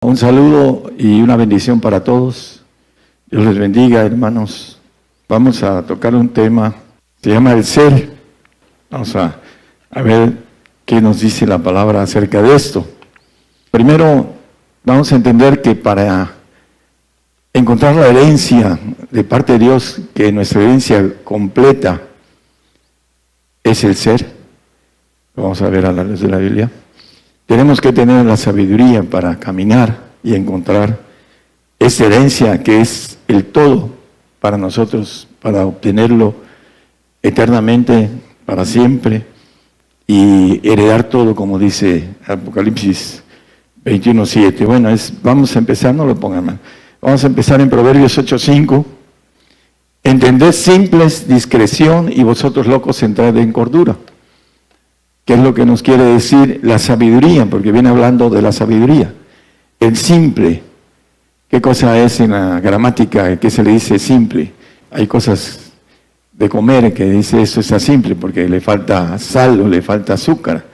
Un saludo y una bendición para todos. Dios les bendiga, hermanos. Vamos a tocar un tema, se llama el ser. Vamos a ver qué nos dice la palabra acerca de esto. Primero, vamos a entender que para encontrar la herencia de parte de Dios, que nuestra herencia completa es el ser, vamos a ver a la luz de la Biblia, tenemos que tener la sabiduría para caminar y encontrar esa herencia que es el todo para nosotros, para obtenerlo eternamente, para siempre, y heredar todo, como dice Apocalipsis 21:7. Bueno, vamos a empezar, no lo pongan mal. Vamos a empezar en Proverbios 8:5. Entended simples discreción y vosotros locos entrad en cordura. ¿Qué es lo que nos quiere decir la sabiduría? Porque viene hablando de la sabiduría. El simple. ¿Qué cosa es en la gramática? ¿Qué se le dice simple? Hay cosas de comer que dice eso está simple porque le falta sal o le falta azúcar.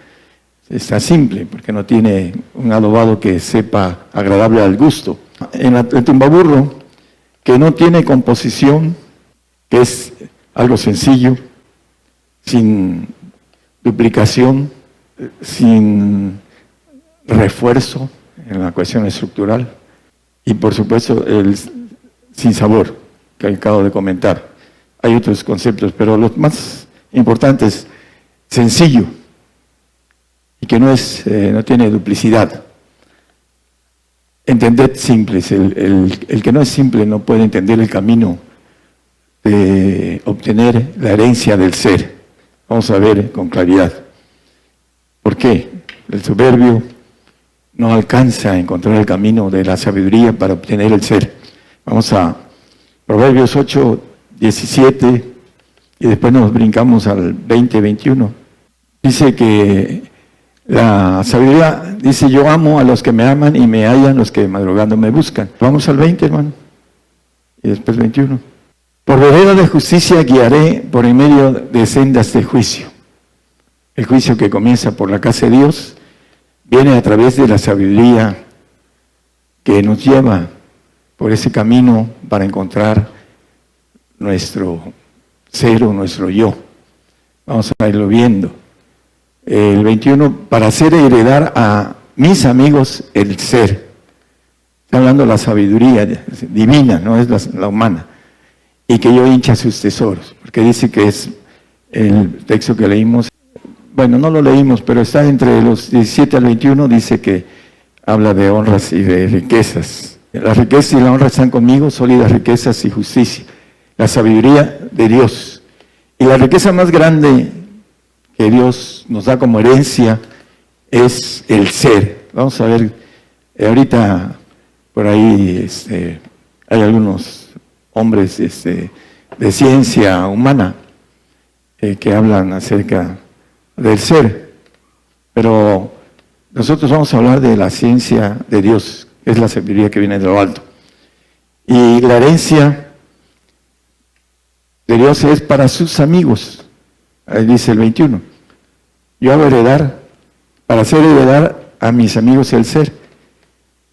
Está simple porque no tiene un adobado que sepa agradable al gusto. En el tumbaburro, que no tiene composición, que es algo sencillo, sin duplicación, sin refuerzo en la cuestión estructural y por supuesto el sin sabor que acabo de comentar. Hay otros conceptos, pero lo más importante es sencillo y que no tiene duplicidad. Entended simples. El que no es simple no puede entender el camino de obtener la herencia del ser. Vamos a ver con claridad. ¿Por qué? El soberbio no alcanza a encontrar el camino de la sabiduría para obtener el ser. Vamos a Proverbios 8:17 y después nos brincamos al 20:21. Dice que la sabiduría, dice, yo amo a los que me aman y me hallan los que madrugando me buscan. Vamos al 20, hermano. Y después 21. Por vereda de justicia guiaré por en medio de sendas de juicio. El juicio que comienza por la casa de Dios viene a través de la sabiduría que nos lleva por ese camino para encontrar nuestro ser o nuestro yo. Vamos a irlo viendo. El 21, para hacer heredar a mis amigos el ser. Está hablando de la sabiduría divina, no es la humana. Y que yo hincha sus tesoros, porque dice que es el texto que leímos, bueno, no lo leímos, pero está entre los 17 al 21, dice que habla de honras y de riquezas. La riqueza y la honra están conmigo, sólidas riquezas y justicia, la sabiduría de Dios. Y la riqueza más grande que Dios nos da como herencia es el ser. Vamos a ver, ahorita por ahí hay algunos hombres de ciencia humana que hablan acerca del ser, pero nosotros vamos a hablar de la ciencia de Dios, que es la sabiduría que viene de lo alto. Y la herencia de Dios es para sus amigos, ahí dice el 21. Yo hago heredar, para hacer heredar a mis amigos el ser,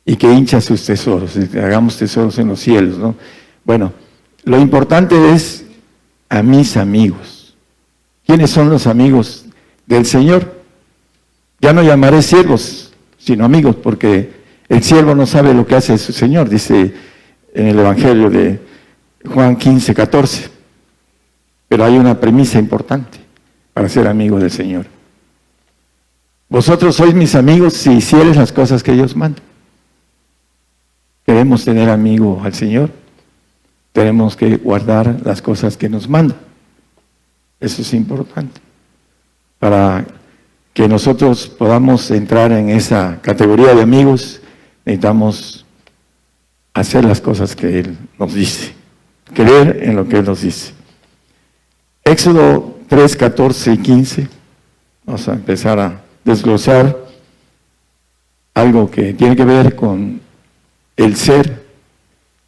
y que hincha sus tesoros, que hagamos tesoros en los cielos, ¿no? Bueno, lo importante es a mis amigos. ¿Quiénes son los amigos del Señor? Ya no llamaré siervos, sino amigos, porque el siervo no sabe lo que hace su Señor, dice en el Evangelio de Juan 15:14. Pero hay una premisa importante para ser amigos del Señor. Vosotros sois mis amigos si hicieres las cosas que ellos mandan. Queremos tener amigo al Señor. Tenemos que guardar las cosas que nos manda. Eso es importante. Para que nosotros podamos entrar en esa categoría de amigos, necesitamos hacer las cosas que Él nos dice. Creer en lo que Él nos dice. Éxodo 3:14 y 15. Vamos a empezar a desglosar algo que tiene que ver con el ser.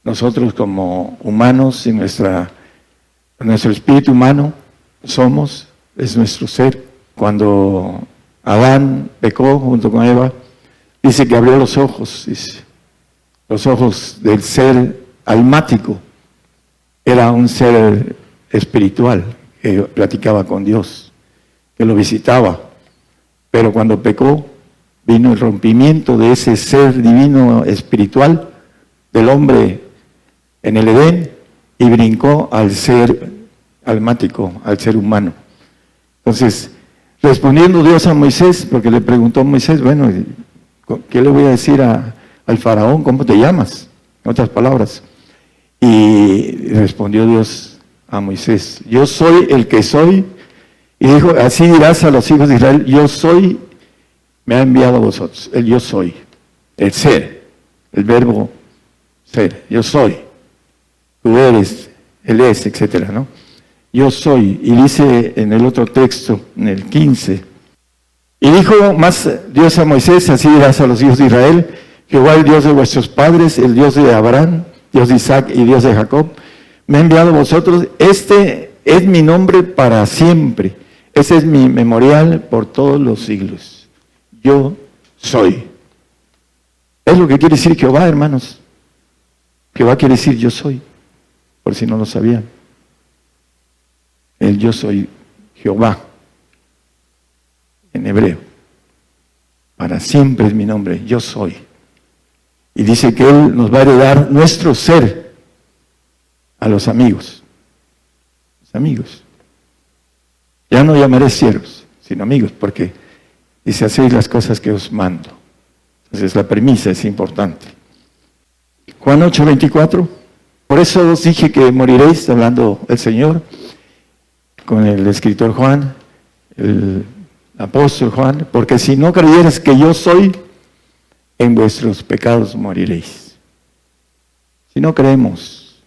Nosotros como humanos y nuestro espíritu humano es nuestro ser. Cuando Adán pecó junto con Eva, dice que abrió los ojos, dice, los ojos del ser almático. Era un ser espiritual que platicaba con Dios, que lo visitaba. Pero cuando pecó, vino el rompimiento de ese ser divino espiritual del hombre en el Edén y brincó al ser almático, al ser humano. Entonces, respondiendo Dios a Moisés, porque le preguntó a Moisés, bueno, ¿qué le voy a decir al faraón? ¿Cómo te llamas? En otras palabras. Y respondió Dios a Moisés, yo soy el que soy. Y dijo, así dirás a los hijos de Israel, yo soy, me ha enviado a vosotros. El yo soy, el ser, el verbo ser, yo soy. Tú eres, él es, etcétera, ¿no? Yo soy. Y dice en el otro texto, en el 15, y dijo más Dios a Moisés, así dirás a los hijos de Israel, Jehová el Dios de vuestros padres, el Dios de Abraham, Dios de Isaac y Dios de Jacob, me ha enviado a vosotros. Este es mi nombre para siempre. Ese es mi memorial por todos los siglos. Yo soy. Es lo que quiere decir Jehová, hermanos. Jehová quiere decir yo soy, por si no lo sabían. El yo soy Jehová, en hebreo. Para siempre es mi nombre, yo soy. Y dice que Él nos va a heredar nuestro ser a los amigos. Los amigos. Ya no llamaré siervos, sino amigos, porque dice, hacéis las cosas que os mando. Entonces la premisa es importante. Juan 8:24, por eso os dije que moriréis, hablando el Señor, con el escritor Juan, el apóstol Juan, porque si no creyeres que yo soy, en vuestros pecados moriréis. Si no creemos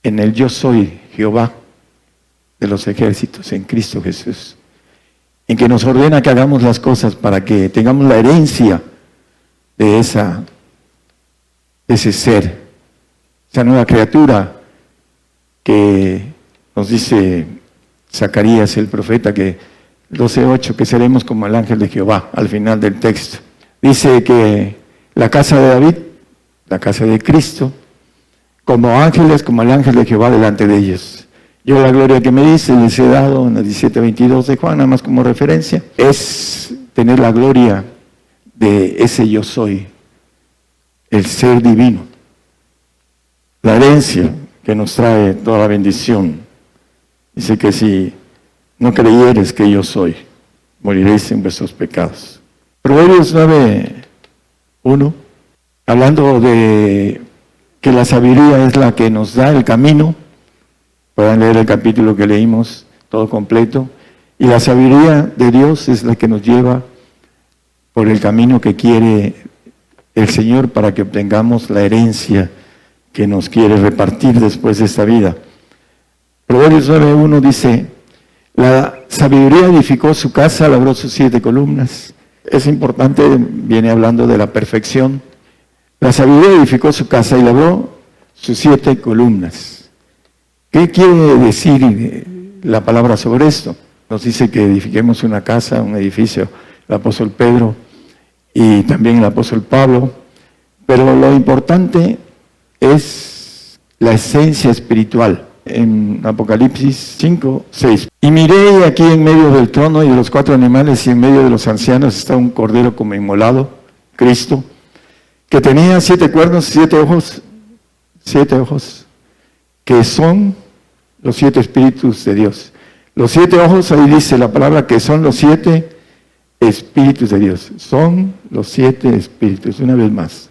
en el yo soy, Jehová de los ejércitos, en Cristo Jesús, en que nos ordena que hagamos las cosas para que tengamos la herencia de ese ser, esa nueva criatura que nos dice Zacarías el profeta, que 12:8, que seremos como el ángel de Jehová, al final del texto. Dice que la casa de David, la casa de Cristo, como ángeles, como el ángel de Jehová delante de ellos. Yo la gloria que me dice, les he dado en el 17:22 de Juan, nada más como referencia, es tener la gloria de ese yo soy, el ser divino. La herencia que nos trae toda la bendición. Dice que si no creyeres que yo soy, moriréis en vuestros pecados. Proverbios 9:1, hablando de que la sabiduría es la que nos da el camino. Pueden leer el capítulo que leímos, todo completo. Y la sabiduría de Dios es la que nos lleva por el camino que quiere el Señor para que obtengamos la herencia que nos quiere repartir después de esta vida. Proverbios 9:1 dice, la sabiduría edificó su casa, labró sus 7 columnas. Es importante, viene hablando de la perfección. La sabiduría edificó su casa y labró sus 7 columnas. ¿Qué quiere decir la palabra sobre esto? Nos dice que edifiquemos una casa, un edificio, el apóstol Pedro y también el apóstol Pablo. Pero lo importante es la esencia espiritual. En Apocalipsis 5:6. Y miré aquí en medio del trono y de los 4 animales y en medio de los ancianos está un cordero como inmolado, Cristo, que tenía 7 cuernos, 7 ojos, que son los 7 espíritus de Dios. Los 7 ojos, ahí dice la palabra que son los 7 espíritus de Dios. Son los 7 espíritus, una vez más.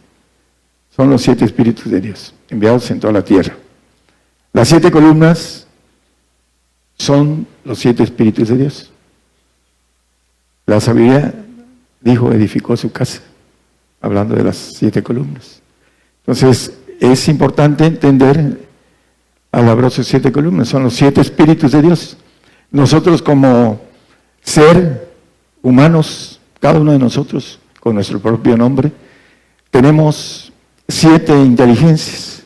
Son los 7 espíritus de Dios, enviados en toda la tierra. Las 7 columnas son los 7 espíritus de Dios. La sabiduría, dijo, edificó su casa, hablando de las 7 columnas. Entonces, es importante entender, alabró sus 7 columnas, son los 7 espíritus de Dios. Nosotros como ser humanos, cada uno de nosotros, con nuestro propio nombre, tenemos 7 inteligencias.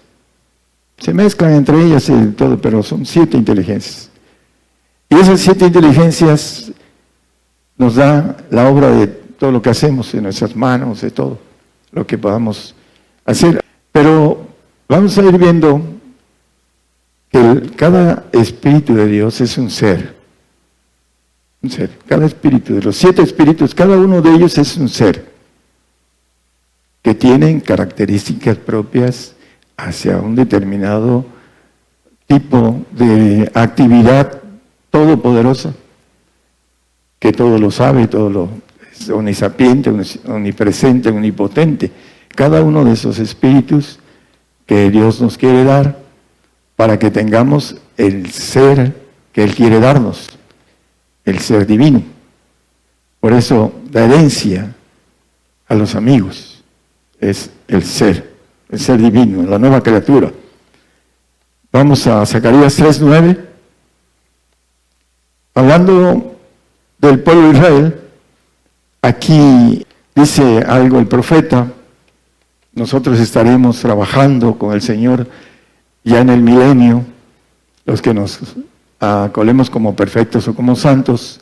Se mezclan entre ellas y todo, pero son 7 inteligencias. Y esas 7 inteligencias nos da la obra de todo lo que hacemos en nuestras manos, de todo lo que podamos hacer. Pero vamos a ir viendo que cada espíritu de Dios es un ser. Un ser. Cada espíritu, de los 7 espíritus, cada uno de ellos es un ser que tienen características propias hacia un determinado tipo de actividad todopoderosa, que todo lo sabe, todo lo es omnisapiente, omnipresente, omnipotente. Cada uno de esos espíritus que Dios nos quiere dar para que tengamos el ser que Él quiere darnos, el ser divino. Por eso la herencia a los amigos es el ser divino, la nueva criatura. Vamos a Zacarías 3:9. Hablando del pueblo de Israel, aquí dice algo el profeta: nosotros estaremos trabajando con el Señor ya en el milenio, los que nos acolemos como perfectos o como santos,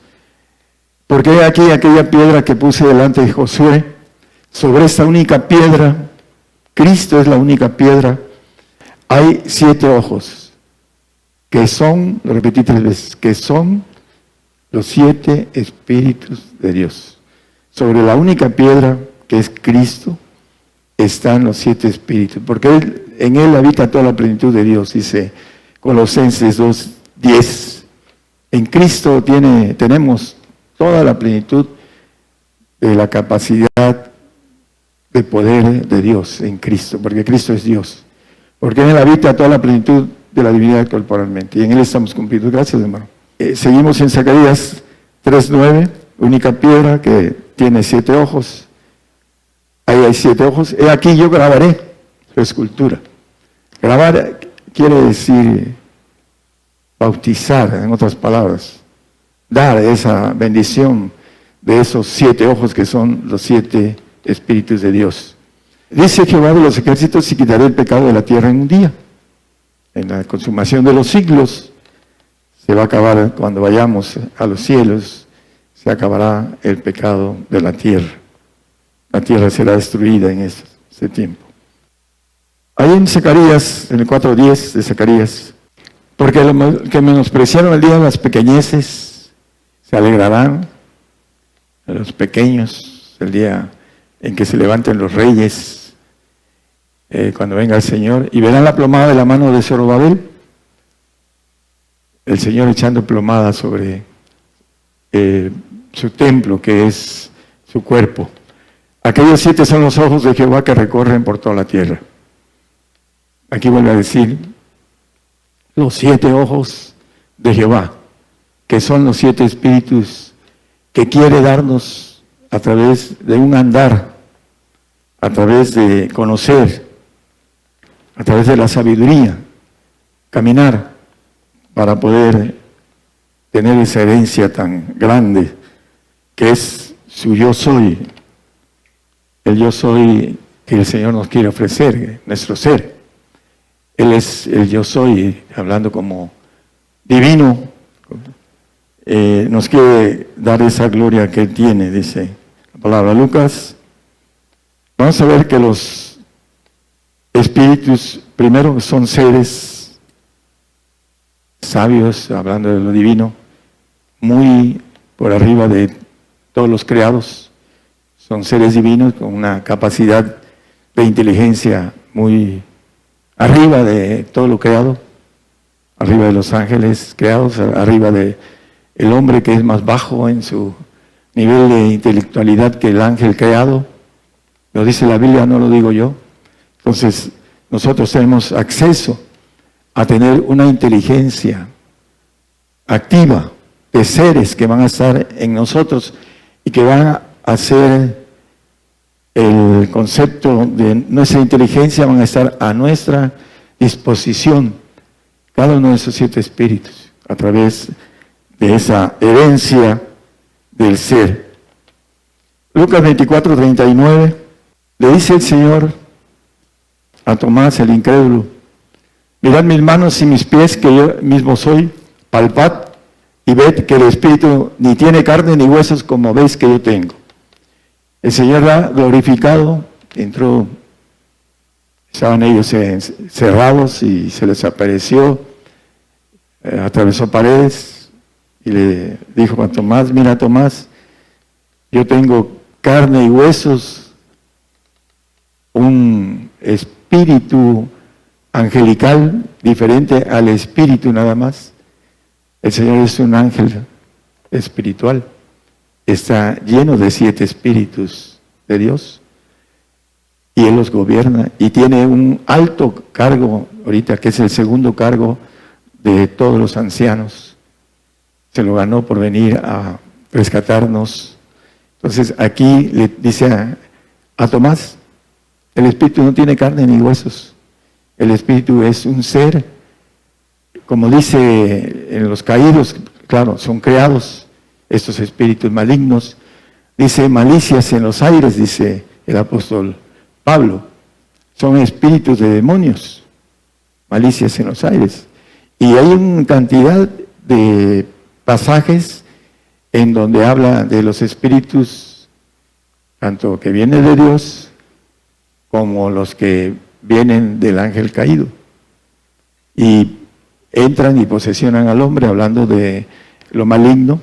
porque aquí aquella piedra que puse delante de Josué, sobre esta única piedra, Cristo es la única piedra, hay 7 ojos, que son, lo repetí 3 veces, que son los 7 espíritus de Dios. Sobre la única piedra que es Cristo, están los 7 espíritus, porque en Él habita toda la plenitud de Dios, dice Colosenses 2:10. En Cristo tenemos toda la plenitud de la capacidad de poder de Dios en Cristo, porque Cristo es Dios, porque en Él habita toda la plenitud de la divinidad corporalmente, y en Él estamos cumplidos. Gracias, hermano. Seguimos en Zacarías 3:9, única piedra que tiene 7 ojos. Ahí hay 7 ojos. He aquí yo grabaré su escultura. Grabar quiere decir bautizar, en otras palabras, dar esa bendición de esos 7 ojos que son los 7 espíritus de Dios. Dice Jehová de los ejércitos: y quitaré el pecado de la tierra en un día. En la consumación de los siglos se va a acabar, cuando vayamos a los cielos, se acabará el pecado de la tierra. La tierra será destruida en ese tiempo. Ahí en Zacarías, en el 4:10 de Zacarías: porque los que menospreciaron el día de las pequeñeces se alegrarán, a los pequeños, el día en que se levanten los reyes, cuando venga el Señor, y verán la plomada de la mano de Zorobabel, el Señor echando plomada sobre su templo, que es su cuerpo. Aquellos 7 son los ojos de Jehová que recorren por toda la tierra. Aquí vuelve a decir, los 7 ojos de Jehová, que son los 7 espíritus que quiere darnos a través de un andar, a través de conocer, a través de la sabiduría, caminar, para poder tener esa herencia tan grande que es su yo soy, el yo soy que el Señor nos quiere ofrecer, nuestro ser. Él es el yo soy, hablando como divino, nos quiere dar esa gloria que Él tiene, dice la palabra. Lucas, vamos a ver que los espíritus, primero, son seres sabios, hablando de lo divino, muy por arriba de todos los creados. Son seres divinos con una capacidad de inteligencia muy arriba de todo lo creado, arriba de los ángeles creados, arriba de el hombre, que es más bajo en su nivel de intelectualidad que el ángel creado. Lo dice la Biblia, no lo digo yo. Entonces, nosotros tenemos acceso a tener una inteligencia activa de seres que van a estar en nosotros y que van a hacer el concepto de nuestra inteligencia, van a estar a nuestra disposición, cada uno de esos 7 espíritus, a través de esa herencia del ser. Lucas 24:39, le dice el Señor a Tomás, el incrédulo: mirad mis manos y mis pies, que yo mismo soy, palpad y ved que el espíritu ni tiene carne ni huesos, como veis que yo tengo. El Señor ha glorificado, entró Estaban ellos encerrados y se les apareció, atravesó paredes y le dijo a Tomás, mira Tomás, yo tengo carne y huesos, un espíritu angelical diferente al espíritu nada más. El Señor es un ángel espiritual, está lleno de 7 espíritus de Dios y Él los gobierna y tiene un alto cargo ahorita, que es el segundo cargo de todos los ancianos. Se lo ganó por venir a rescatarnos. Entonces aquí le dice a Tomás, el espíritu no tiene carne ni huesos, el espíritu es un ser, como dice en los caídos, claro, son creados estos espíritus malignos, dice malicias en los aires, dice el apóstol Pablo, son espíritus de demonios, malicias en los aires. Y hay una cantidad de pasajes en donde habla de los espíritus, tanto que vienen de Dios, como los que vienen del ángel caído. Y entran y posesionan al hombre, hablando de lo maligno.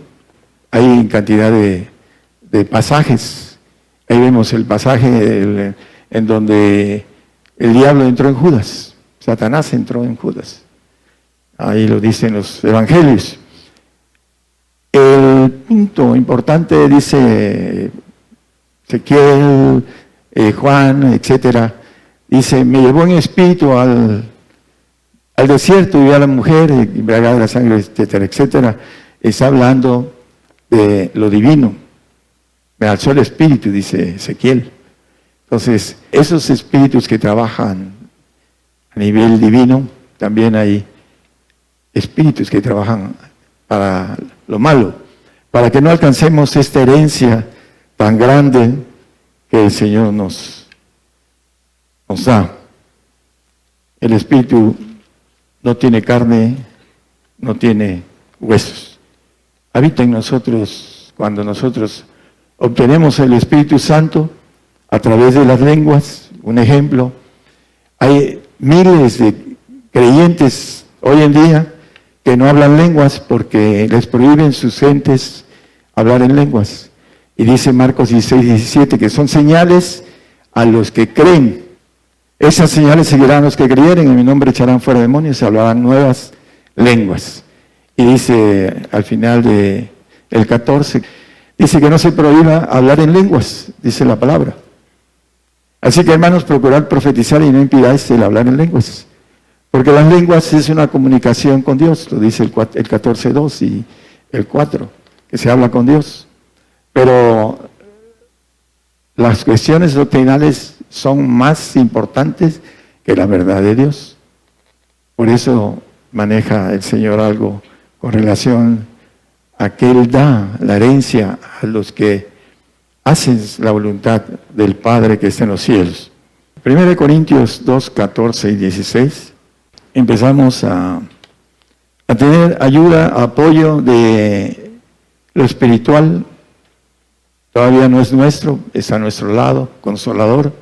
Hay cantidad de pasajes. Ahí vemos el pasaje en donde el diablo entró en Judas, Satanás entró en Judas. Ahí lo dicen los evangelios. El punto importante, dice Ezequiel, Juan, etcétera, dice, me llevó en espíritu al desierto y vi a la mujer embriagada de la sangre, etcétera, etcétera. Está hablando de lo divino. Me alzó el espíritu, dice Ezequiel. Entonces, esos espíritus que trabajan a nivel divino, también hay espíritus que trabajan para lo malo, para que no alcancemos esta herencia tan grande que el Señor nos da. El espíritu no tiene carne, no tiene huesos. Habita en nosotros cuando nosotros obtenemos el Espíritu Santo a través de las lenguas. Un ejemplo, hay miles de creyentes hoy en día que no hablan lenguas porque les prohíben sus gentes hablar en lenguas. Y dice Marcos 16, 17, que son señales a los que creen. Esas señales seguirán a los que creyeren, en mi nombre echarán fuera demonios y hablarán nuevas lenguas. Y dice al final del 14, dice que no se prohíba hablar en lenguas, dice la palabra. Así que hermanos, procurad profetizar y no impidáis el hablar en lenguas. Porque las lenguas es una comunicación con Dios, lo dice el 14.2 y el 4, que se habla con Dios. Pero las cuestiones doctrinales son más importantes que la verdad de Dios. Por eso maneja el Señor algo con relación a que Él da la herencia a los que hacen la voluntad del Padre que está en los cielos. 1 Corintios 2, 14 y 16. Empezamos a tener ayuda, apoyo de lo espiritual. Todavía no es nuestro, está a nuestro lado, consolador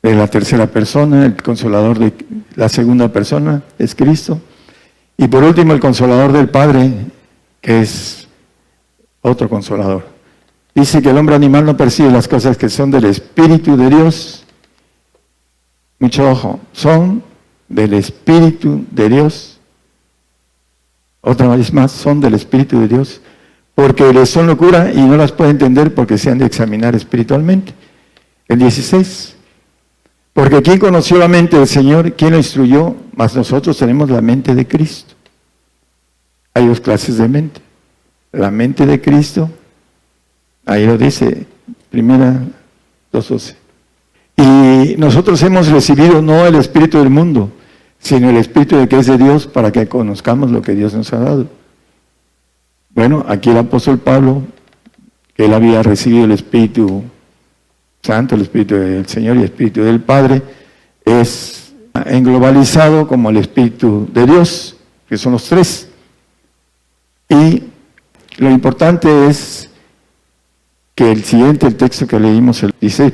de la tercera persona, el consolador de la segunda persona es Cristo. Y por último, el consolador del Padre, que es otro consolador. Dice que el hombre animal no percibe las cosas que son del Espíritu de Dios. Mucho ojo, son del Espíritu de Dios. Otra vez más, son del Espíritu de Dios. Porque les son locura y no las puede entender porque se han de examinar espiritualmente. El 16. Porque ¿quién conoció la mente del Señor? ¿Quién lo instruyó? Mas nosotros tenemos la mente de Cristo. Hay 2 clases de mente. La mente de Cristo, ahí lo dice, 2:12. Y nosotros hemos recibido no el espíritu del mundo, sino el espíritu de que es de Dios para que conozcamos lo que Dios nos ha dado. Bueno, aquí el apóstol Pablo, que él había recibido el Espíritu Santo, el Espíritu del Señor y el Espíritu del Padre, es englobalizado como el Espíritu de Dios, que son los 3. Y lo importante es que el texto que leímos, el 16,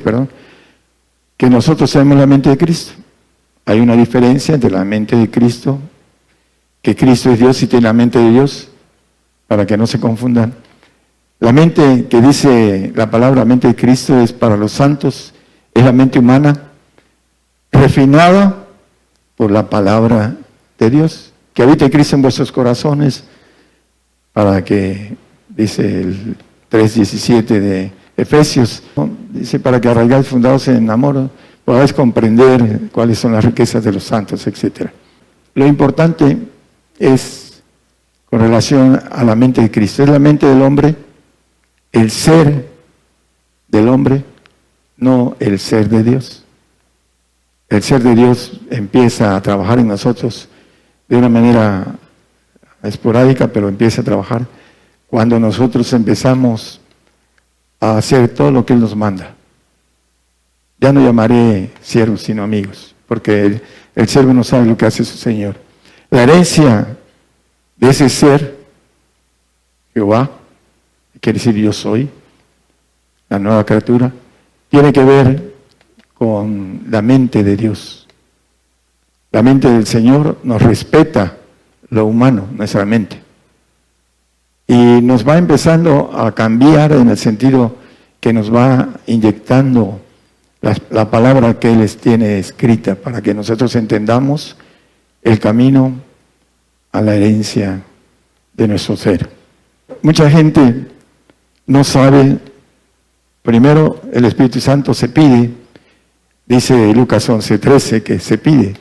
que nosotros tenemos la mente de Cristo. Hay una diferencia entre la mente de Cristo, que Cristo es Dios y tiene la mente de Dios, para que no se confundan. La mente que dice la palabra mente de Cristo es para los santos, es la mente humana, refinada por la palabra de Dios, que habite Cristo en vuestros corazones, para que, dice el 3:17 de Efesios, dice, para que arraigáis fundados en amor, podáis comprender cuáles son las riquezas de los santos, etc. Lo importante es, con relación a la mente de Cristo, es la mente del hombre, el ser del hombre, no el ser de Dios. El ser de Dios empieza a trabajar en nosotros de una manera esporádica, pero empieza a trabajar cuando nosotros empezamos a hacer todo lo que Él nos manda. Ya no llamaré siervos, sino amigos, porque el siervo no sabe lo que hace su Señor. La herencia de ese ser, Jehová, quiere decir yo soy, la nueva criatura, tiene que ver con la mente de Dios. La mente del Señor nos respeta lo humano, nuestra mente. Y nos va empezando a cambiar en el sentido que nos va inyectando la palabra que Él les tiene escrita para que nosotros entendamos el camino a la herencia de nuestro ser. Mucha gente no sabe, primero el Espíritu Santo se pide, dice Lucas 11:13 que se pide.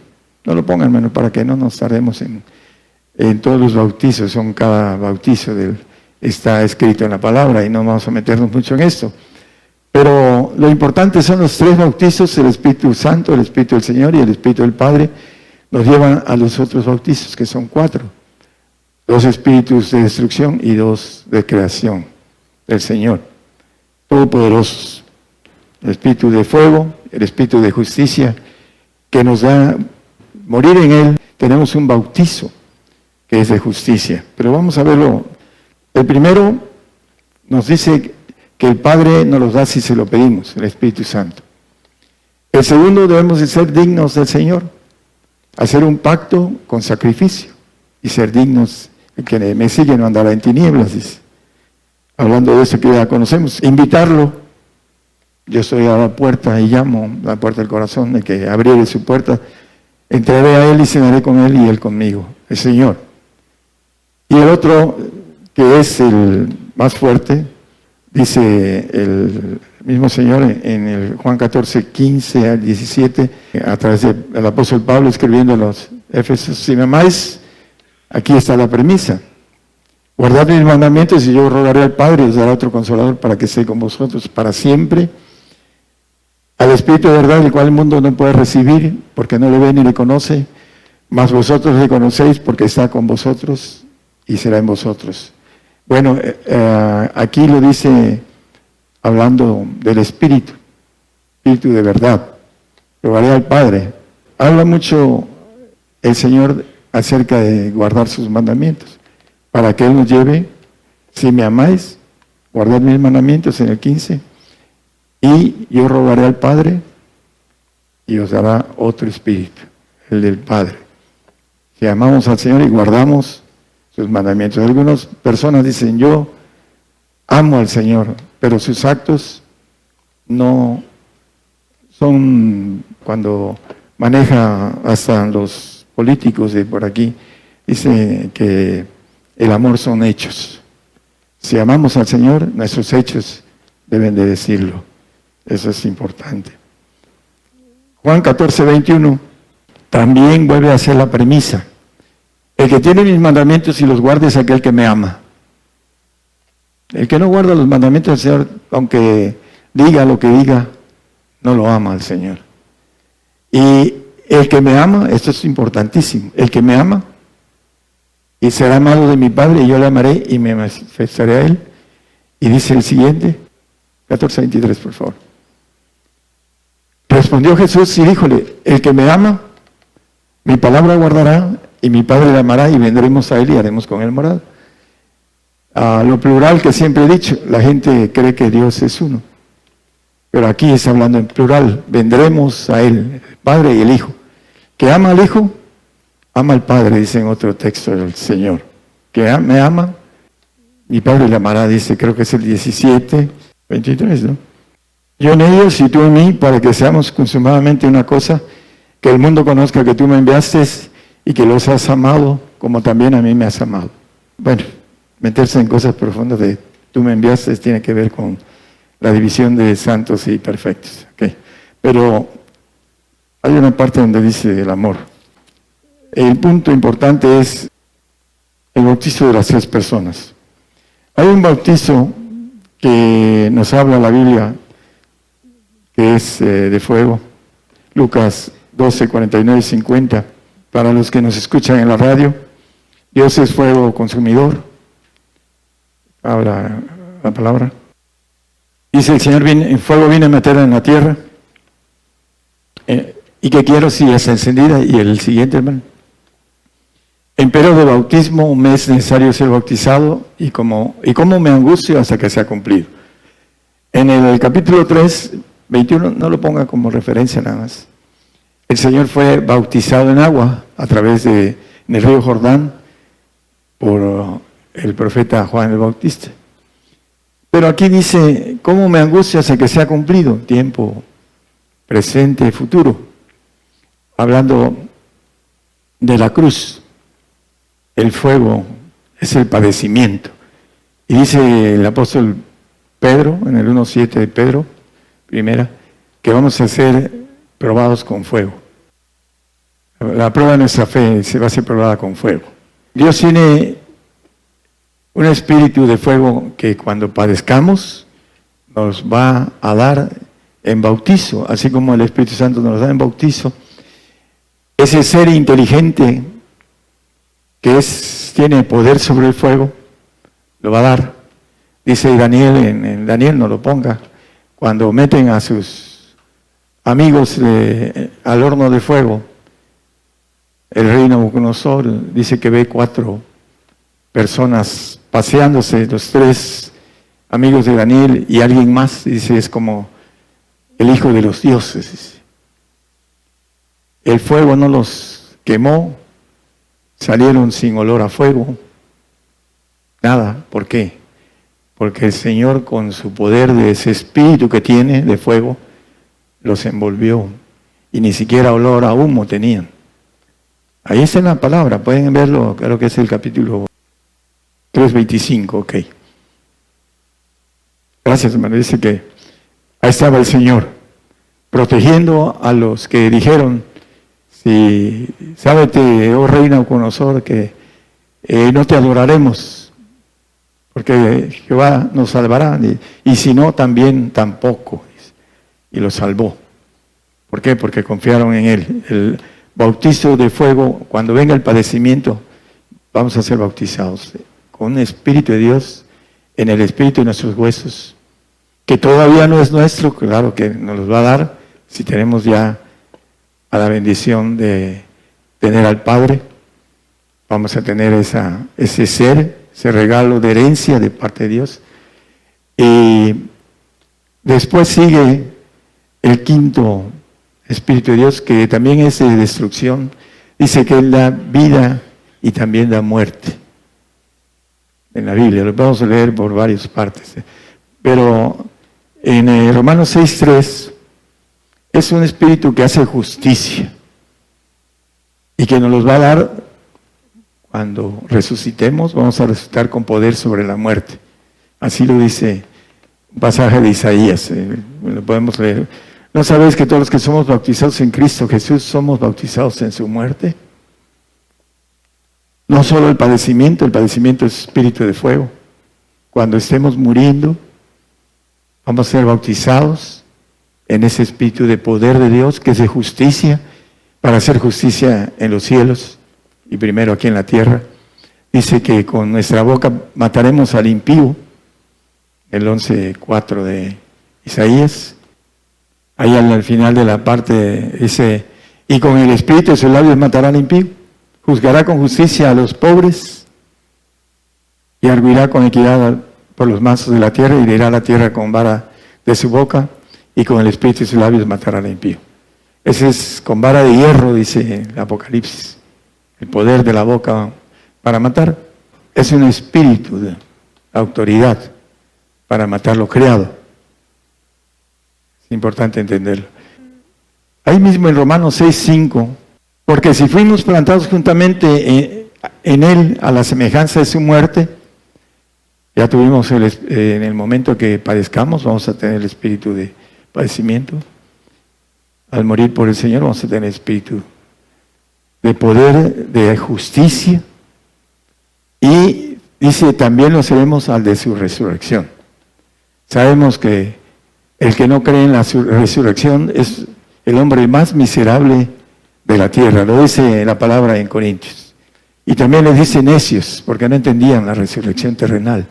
No lo pongan, hermano, para que no nos tardemos en todos los bautizos, son cada bautizo está escrito en la palabra y no vamos a meternos mucho en esto. Pero lo importante son los 3 bautizos, el Espíritu Santo, el Espíritu del Señor y el Espíritu del Padre, nos llevan a los otros bautizos, que son 4. 2 espíritus de destrucción y 2 de creación del Señor, todopoderosos. El Espíritu de fuego, el Espíritu de justicia, que nos da morir en Él. Tenemos un bautizo que es de justicia, pero vamos a verlo. El primero nos dice que el Padre nos los da si se lo pedimos, el Espíritu Santo. El segundo, debemos de ser dignos del Señor, hacer un pacto con sacrificio y ser dignos. El que me sigue no andará en tinieblas, dice. Hablando de eso que ya conocemos, invitarlo. Yo estoy a la puerta y llamo, la puerta del corazón, el que abriere su puerta, entraré a Él y cenaré con Él y Él conmigo, el Señor. Y el otro, que es el más fuerte, dice el mismo Señor en el Juan 14:15 al 17, a través del apóstol Pablo escribiendo a los Éfesos: si me amáis, aquí está la premisa. Guardad mis mandamientos y yo rogaré al Padre y os dará otro consolador para que esté con vosotros para siempre. Al Espíritu de verdad, el cual el mundo no puede recibir porque no le ve ni le conoce, mas vosotros le conocéis porque está con vosotros y será en vosotros. Bueno, aquí lo dice hablando del Espíritu de verdad. Rogaré al Padre. Habla mucho el Señor acerca de guardar sus mandamientos, para que Él nos lleve, si me amáis, guardad mis mandamientos en el 15, y yo rogaré al Padre y os dará otro Espíritu, el del Padre. Si amamos al Señor y guardamos sus mandamientos. Algunas personas dicen, yo amo al Señor, pero sus actos no son, cuando maneja hasta los políticos de por aquí, dice que el amor son hechos. Si amamos al Señor, nuestros hechos deben de decirlo. Eso es importante. Juan 14:21 también vuelve a hacer la premisa. El que tiene mis mandamientos y los guarda es aquel que me ama. El que no guarda los mandamientos del Señor, aunque diga lo que diga, no lo ama al Señor. Y el que me ama, esto es importantísimo, el que me ama y será amado de mi Padre, y yo le amaré y me manifestaré a Él. Y dice el siguiente, 14:23, por favor. Respondió Jesús y díjole, el que me ama, mi palabra guardará, y mi Padre le amará, y vendremos a Él y haremos con Él morada. Lo plural que siempre he dicho, la gente cree que Dios es uno. Pero aquí está hablando en plural, vendremos a Él, el Padre y el Hijo. Que ama al Hijo, ama al Padre, dice en otro texto del Señor. Que me ama, mi Padre le amará, dice, creo que es el 17, 23, ¿no? Yo en ellos y tú en mí, para que seamos consumadamente una cosa, que el mundo conozca que tú me enviaste y que los has amado como también a mí me has amado. Bueno, meterse en cosas profundas de tú me enviaste tiene que ver con la división de santos y perfectos. Okay. Pero hay una parte donde dice el amor. El punto importante es el bautizo de las 3 personas. Hay un bautizo que nos habla la Biblia, que es de fuego. Lucas 12, 49 y 50. Para los que nos escuchan en la radio, Dios es fuego consumidor. Habla la palabra. Dice el Señor, el fuego viene a meter en la tierra. ¿Y qué quiero si es encendida? Y el siguiente, hermano. Empero de bautismo me es necesario ser bautizado y cómo me angustio hasta que sea cumplido. En el capítulo 3, 21, no lo ponga como referencia nada más. El Señor fue bautizado en agua a través en el río Jordán por el profeta Juan el Bautista. Pero aquí dice, ¿cómo me angustio hasta que sea cumplido? Tiempo presente, futuro. Hablando de la cruz. El fuego es el padecimiento. Y dice el apóstol Pedro, en el 1:7 de Pedro, primera, que vamos a ser probados con fuego. La prueba de nuestra fe se va a ser probada con fuego. Dios tiene un espíritu de fuego que cuando padezcamos nos va a dar en bautizo, así como el Espíritu Santo nos da en bautizo. Ese ser inteligente que tiene poder sobre el fuego, lo va a dar. Dice Daniel, en Daniel no lo ponga, cuando meten a sus amigos al horno de fuego, el rey Nabucodonosor dice que ve 4 personas paseándose, los 3 amigos de Daniel y alguien más, dice, es como el hijo de los dioses. Dice. El fuego no los quemó, salieron sin olor a fuego, nada. ¿Por qué? Porque el Señor con su poder de ese espíritu que tiene de fuego, los envolvió y ni siquiera olor a humo tenían. Ahí está en la palabra, pueden verlo, creo que es el capítulo 3:25, ok. Gracias, hermano. Dice que ahí estaba el Señor, protegiendo a los que dijeron, si sábete, oh rey Nabucodonosor, que no te adoraremos, porque Jehová nos salvará, y si no, también tampoco. Y lo salvó. ¿Por qué? Porque confiaron en Él. El bautizo de fuego, cuando venga el padecimiento, vamos a ser bautizados con un Espíritu de Dios en el espíritu de nuestros huesos, que todavía no es nuestro, claro que nos los va a dar si tenemos ya a la bendición de tener al Padre. Vamos a tener ese ser, ese regalo de herencia de parte de Dios. Y después sigue el 5º Espíritu de Dios, que también es de destrucción. Dice que Él da vida y también da muerte. En la Biblia, lo vamos a leer por varias partes. Pero en Romanos 6:3 es un espíritu que hace justicia y que nos los va a dar cuando resucitemos. Vamos a resucitar con poder sobre la muerte. Así lo dice un pasaje de Isaías, lo podemos leer. ¿No sabéis que todos los que somos bautizados en Cristo Jesús somos bautizados en su muerte? No solo el padecimiento es espíritu de fuego. Cuando estemos muriendo, vamos a ser bautizados en ese espíritu de poder de Dios, que es de justicia, para hacer justicia en los cielos y primero aquí en la tierra. Dice que con nuestra boca mataremos al impío, el 11:4 de Isaías. Ahí al final de la parte dice, y con el espíritu de sus labios matará al impío, juzgará con justicia a los pobres y arguirá con equidad por los mansos de la tierra y herirá la tierra con vara de su boca. y con el espíritu de sus labios matará al impío. Ese es con vara de hierro, dice el Apocalipsis. El poder de la boca para matar es un espíritu de autoridad para matar lo creado. Es importante entenderlo. Ahí mismo en Romanos 6:5, porque si fuimos plantados juntamente en Él a la semejanza de su muerte, ya tuvimos en el momento que padezcamos, vamos a tener el espíritu de padecimiento. Al morir por el Señor vamos a tener el espíritu de poder, de justicia. Y dice, también lo seremos al de su resurrección. Sabemos que el que no cree en la resurrección es el hombre más miserable de la tierra. Lo dice la palabra en Corintios. Y también les dice necios, porque no entendían la resurrección terrenal.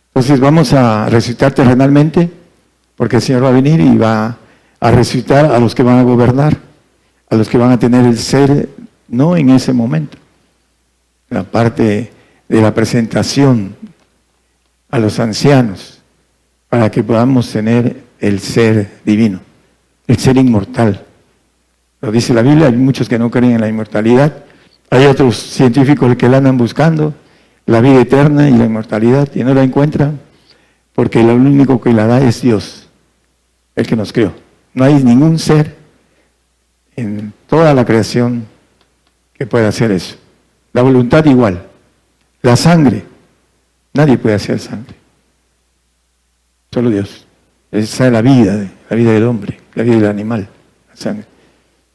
Entonces vamos a resucitar terrenalmente, porque el Señor va a venir y va a resucitar a los que van a gobernar, a los que van a tener el ser, no en ese momento. La parte de la presentación a los ancianos, para que podamos tener el ser divino, el ser inmortal. Lo dice la Biblia, hay muchos que no creen en la inmortalidad, hay otros científicos que la andan buscando, la vida eterna y la inmortalidad, y no la encuentran, porque lo único que la da es Dios, el que nos creó. No hay ningún ser en toda la creación que pueda hacer eso. La voluntad igual. La sangre, nadie puede hacer sangre. Solo Dios. Esa es la vida del hombre, la vida del animal, la sangre.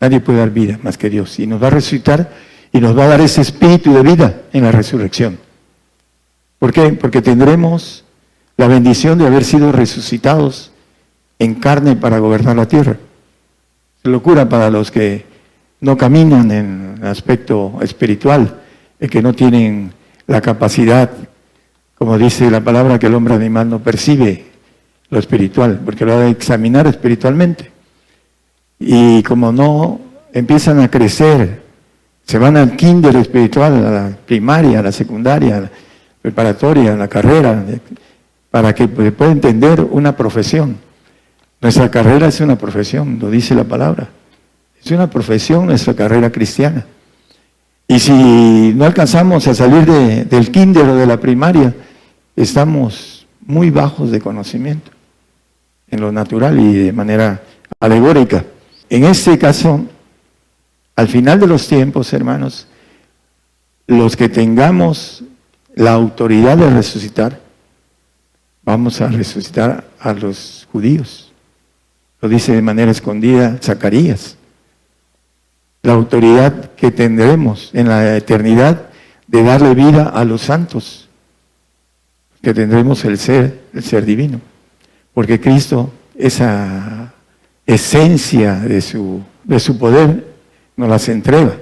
Nadie puede dar vida más que Dios. Y nos va a resucitar y nos va a dar ese espíritu de vida en la resurrección. ¿Por qué? Porque tendremos la bendición de haber sido resucitados en carne para gobernar la tierra. Es locura para los que no caminan en el aspecto espiritual, que no tienen la capacidad, como dice la palabra, que el hombre animal no percibe lo espiritual, porque lo va a examinar espiritualmente. Y como no empiezan a crecer, se van al kinder espiritual, a la primaria, a la secundaria, a la preparatoria, a la carrera, para que pueda entender una profesión. Nuestra carrera es una profesión, lo dice la palabra. Es una profesión nuestra carrera cristiana. Y si no alcanzamos a salir del kinder o de la primaria, estamos muy bajos de conocimiento, en lo natural y de manera alegórica. En este caso, al final de los tiempos, hermanos, los que tengamos la autoridad de resucitar, vamos a resucitar a los judíos. Lo dice de manera escondida Zacarías. La autoridad que tendremos en la eternidad de darle vida a los santos, que tendremos el ser divino, porque Cristo, esa esencia de su poder, nos las entrega,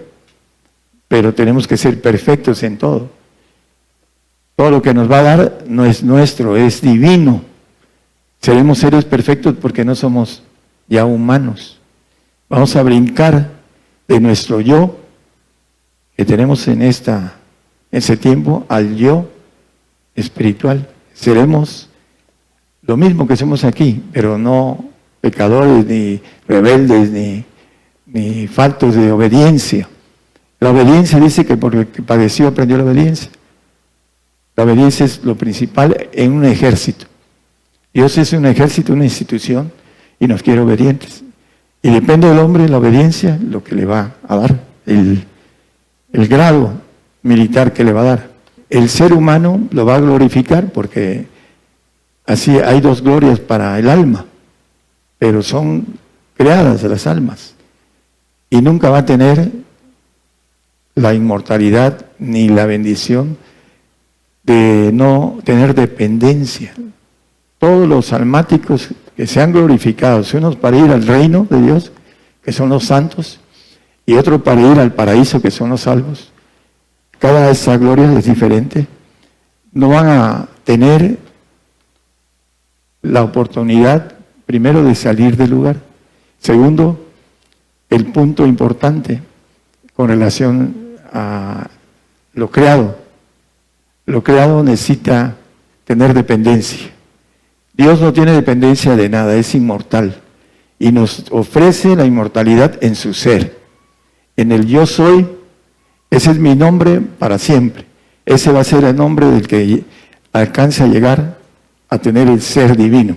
pero tenemos que ser perfectos en todo. Todo lo que nos va a dar no es nuestro, es divino. Seremos seres perfectos porque no somos ya humanos. Vamos a brincar de nuestro yo que tenemos en ese tiempo al yo espiritual. Seremos lo mismo que somos aquí, pero no pecadores, ni rebeldes, ni faltos de obediencia. La obediencia dice que por el que padeció aprendió la obediencia. La obediencia es lo principal en un ejército. Dios es un ejército, una institución, y nos quiere obedientes. Y depende del hombre la obediencia, lo que le va a dar, el grado militar que le va a dar. El ser humano lo va a glorificar porque así hay dos glorias para el alma, pero son creadas las almas. Y nunca va a tener la inmortalidad ni la bendición de no tener dependencia. Todos los almáticos que sean glorificados, unos para ir al reino de Dios, que son los santos, y otros para ir al paraíso, que son los salvos. Cada esa gloria es diferente. No van a tener la oportunidad, primero, de salir del lugar. Segundo, el punto importante con relación a lo creado. Lo creado necesita tener dependencia. Dios no tiene dependencia de nada, es inmortal. Y nos ofrece la inmortalidad en su ser. En el yo soy, ese es mi nombre para siempre. Ese va a ser el nombre del que alcance a llegar a tener el ser divino.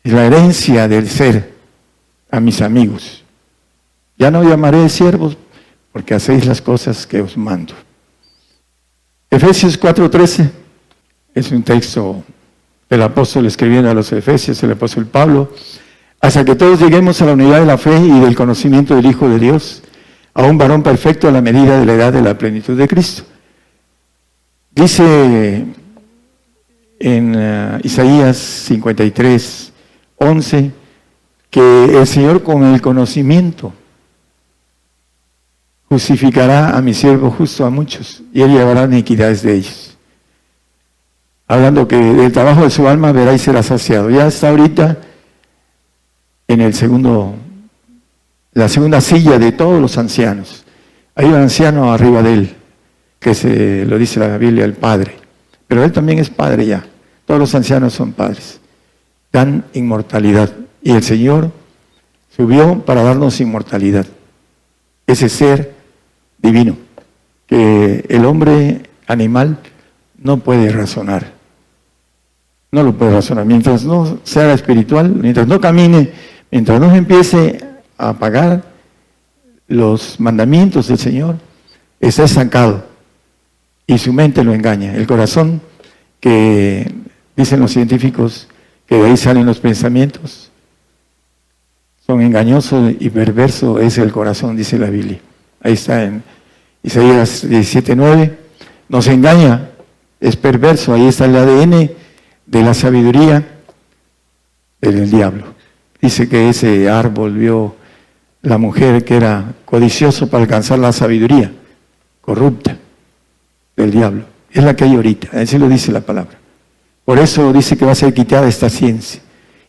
Es la herencia del ser a mis amigos. Ya no llamaré siervos porque hacéis las cosas que os mando. Efesios 4:13 es un texto del apóstol escribiendo a los Efesios, el apóstol Pablo, hasta que todos lleguemos a la unidad de la fe y del conocimiento del Hijo de Dios, a un varón perfecto a la medida de la edad de la plenitud de Cristo. Dice en Isaías 53:11 que el Señor con el conocimiento justificará a mi siervo justo a muchos, y él llevará iniquidades de ellos. Hablando que del trabajo de su alma verá y será saciado. Ya está ahorita en la segunda silla de todos los ancianos. Hay un anciano arriba de él, que se lo dice la Biblia, el Padre. Pero él también es Padre ya. Todos los ancianos son padres. Dan inmortalidad. Y el Señor subió para darnos inmortalidad. Ese ser divino, que el hombre animal no puede razonar. No lo puede razonar. Mientras no sea espiritual, mientras no camine, mientras no empiece a pagar los mandamientos del Señor, está estancado y su mente lo engaña. El corazón, que dicen los científicos que de ahí salen los pensamientos, son engañosos y perverso es el corazón, dice la Biblia. Ahí está en Isaías 17:9. Nos engaña, es perverso. Ahí está el ADN de la sabiduría del diablo. Dice que ese árbol vio la mujer que era codicioso para alcanzar la sabiduría corrupta del diablo. Es la que hay ahorita, así lo dice la palabra. Por eso dice que va a ser quitada esta ciencia.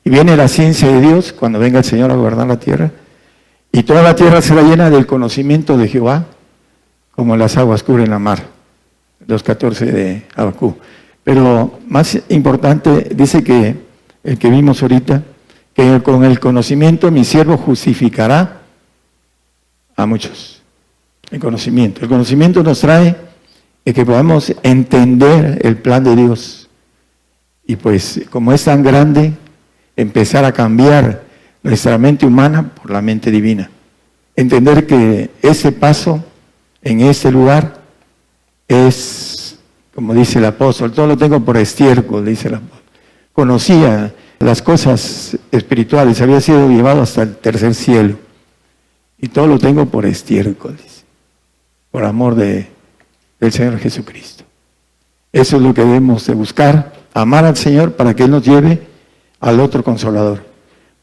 Y viene la ciencia de Dios cuando venga el Señor a gobernar la tierra. Y toda la tierra será llena del conocimiento de Jehová, como las aguas cubren la mar. 2:14 de Habacuc. Pero más importante, dice que el que vimos ahorita, que con el conocimiento mi siervo justificará a muchos. El conocimiento. El conocimiento nos trae que podamos entender el plan de Dios. Y pues, como es tan grande, empezar a cambiar nuestra mente humana por la mente divina. Entender que ese paso en este lugar es, como dice el apóstol, todo lo tengo por estiércol, dice el apóstol. Conocía las cosas espirituales, había sido llevado hasta el tercer cielo. Y todo lo tengo por estiércol, dice, por amor del Señor Jesucristo. Eso es lo que debemos de buscar, amar al Señor para que Él nos lleve al otro Consolador,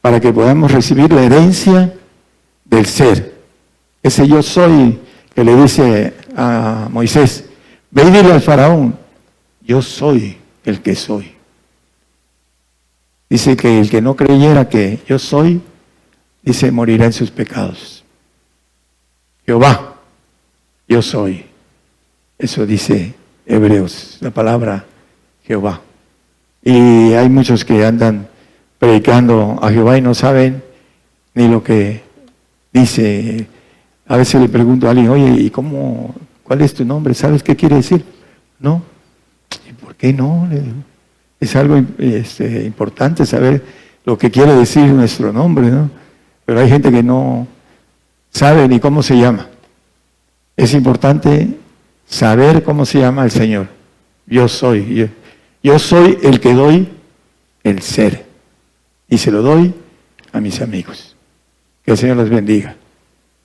para que podamos recibir la herencia del ser. Ese yo soy que le dice a Moisés, ve y dile al faraón, yo soy el que soy. Dice que el que no creyera que yo soy, dice, morirá en sus pecados. Jehová, yo soy. Eso dice Hebreos, la palabra Jehová. Y hay muchos que andan predicando a Jehová y no saben ni lo que dice. A veces le pregunto a alguien, oye, ¿y cuál es tu nombre? ¿Sabes qué quiere decir? No. ¿Y por qué no? Es algo importante saber lo que quiere decir nuestro nombre, ¿no? Pero hay gente que no sabe ni cómo se llama. Es importante saber cómo se llama el Señor. Yo soy. Yo soy el que doy el ser. Y se lo doy a mis amigos. Que el Señor los bendiga.